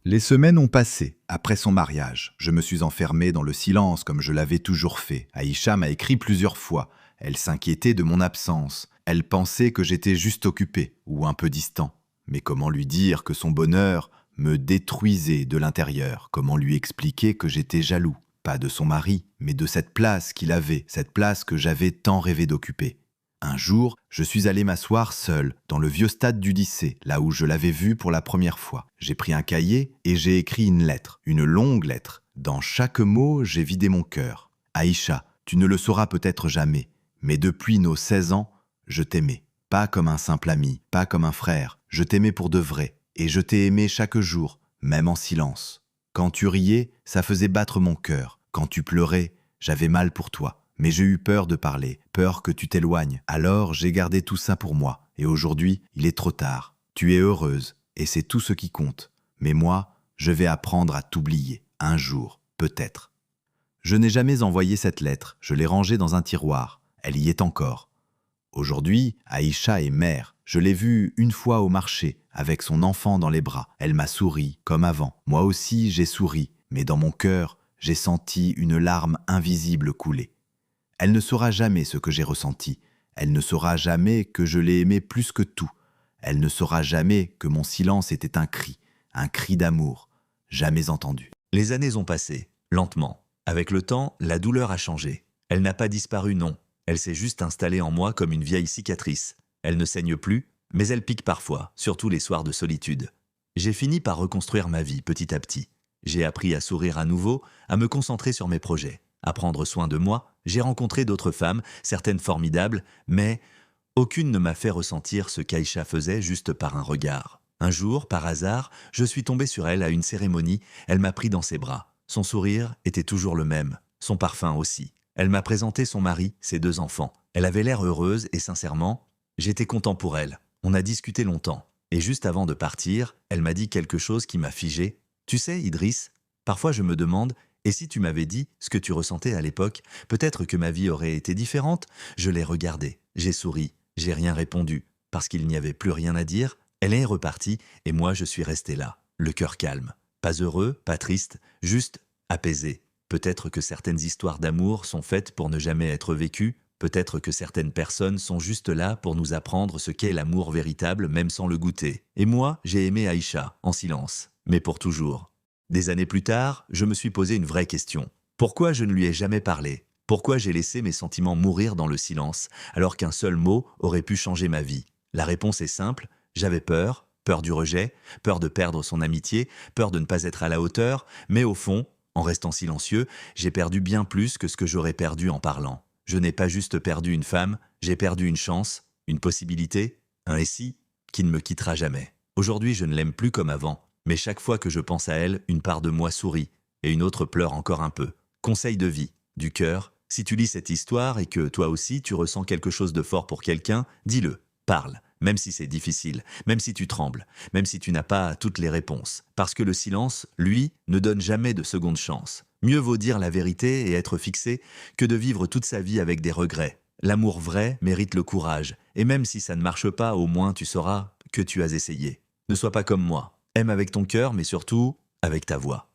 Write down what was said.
Les semaines ont passé. Après son mariage, je me suis enfermé dans le silence comme je l'avais toujours fait. Aïcha m'a écrit plusieurs fois. Elle s'inquiétait de mon absence. Elle pensait que j'étais juste occupé ou un peu distant. Mais comment lui dire que son bonheur me détruisait de l'intérieur? Comment lui expliquer que j'étais jaloux? Pas de son mari, mais de cette place qu'il avait, cette place que j'avais tant rêvé d'occuper. Un jour, je suis allé m'asseoir seul dans le vieux stade du lycée, là où je l'avais vu pour la première fois. J'ai pris un cahier et j'ai écrit une lettre, une longue lettre. Dans chaque mot, j'ai vidé mon cœur. Aïcha, tu ne le sauras peut-être jamais, mais depuis nos 16 ans, je t'aimais. Pas comme un simple ami, pas comme un frère. Je t'aimais pour de vrai, et je t'ai aimé chaque jour, même en silence. Quand tu riais, ça faisait battre mon cœur. Quand tu pleurais, j'avais mal pour toi. Mais j'ai eu peur de parler, peur que tu t'éloignes. Alors j'ai gardé tout ça pour moi. Et aujourd'hui, il est trop tard. Tu es heureuse, et c'est tout ce qui compte. Mais moi, je vais apprendre à t'oublier. Un jour, peut-être. Je n'ai jamais envoyé cette lettre. Je l'ai rangée dans un tiroir. Elle y est encore. Aujourd'hui, Aïcha est mère. Je l'ai vue une fois au marché, avec son enfant dans les bras. Elle m'a souri, comme avant. Moi aussi, j'ai souri. Mais dans mon cœur, j'ai senti une larme invisible couler. Elle ne saura jamais ce que j'ai ressenti. Elle ne saura jamais que je l'ai aimée plus que tout. Elle ne saura jamais que mon silence était un cri d'amour, jamais entendu. Les années ont passé, lentement. Avec le temps, la douleur a changé. Elle n'a pas disparu, non. Elle s'est juste installée en moi comme une vieille cicatrice. Elle ne saigne plus, mais elle pique parfois, surtout les soirs de solitude. J'ai fini par reconstruire ma vie petit à petit. J'ai appris à sourire à nouveau, à me concentrer sur mes projets, à prendre soin de moi. J'ai rencontré d'autres femmes, certaines formidables, mais aucune ne m'a fait ressentir ce qu'Aïcha faisait juste par un regard. Un jour, par hasard, je suis tombé sur elle à une cérémonie, elle m'a pris dans ses bras. Son sourire était toujours le même, son parfum aussi. Elle m'a présenté son mari, ses 2 enfants. Elle avait l'air heureuse et sincèrement, j'étais content pour elle. On a discuté longtemps. Et juste avant de partir, elle m'a dit quelque chose qui m'a figé. Tu sais, Idriss, parfois je me demande, et si tu m'avais dit ce que tu ressentais à l'époque, peut-être que ma vie aurait été différente. Je l'ai regardée, j'ai souri, j'ai rien répondu. Parce qu'il n'y avait plus rien à dire, elle est repartie et moi je suis resté là, le cœur calme. Pas heureux, pas triste, juste apaisé. Peut-être que certaines histoires d'amour sont faites pour ne jamais être vécues. Peut-être que certaines personnes sont juste là pour nous apprendre ce qu'est l'amour véritable même sans le goûter. Et moi, j'ai aimé Aïcha, en silence, mais pour toujours. Des années plus tard, je me suis posé une vraie question. Pourquoi je ne lui ai jamais parlé? Pourquoi j'ai laissé mes sentiments mourir dans le silence, alors qu'un seul mot aurait pu changer ma vie? La réponse est simple, j'avais peur, peur du rejet, peur de perdre son amitié, peur de ne pas être à la hauteur, mais au fond, en restant silencieux, j'ai perdu bien plus que ce que j'aurais perdu en parlant. Je n'ai pas juste perdu une femme, j'ai perdu une chance, une possibilité, un SI qui ne me quittera jamais. Aujourd'hui, je ne l'aime plus comme avant. Mais chaque fois que je pense à elle, une part de moi sourit, et une autre pleure encore un peu. Conseil de vie, du cœur, si tu lis cette histoire et que toi aussi tu ressens quelque chose de fort pour quelqu'un, dis-le, parle, même si c'est difficile, même si tu trembles, même si tu n'as pas toutes les réponses. Parce que le silence, lui, ne donne jamais de seconde chance. Mieux vaut dire la vérité et être fixé que de vivre toute sa vie avec des regrets. L'amour vrai mérite le courage, et même si ça ne marche pas, au moins tu sauras que tu as essayé. Ne sois pas comme moi. Aime avec ton cœur, mais surtout avec ta voix.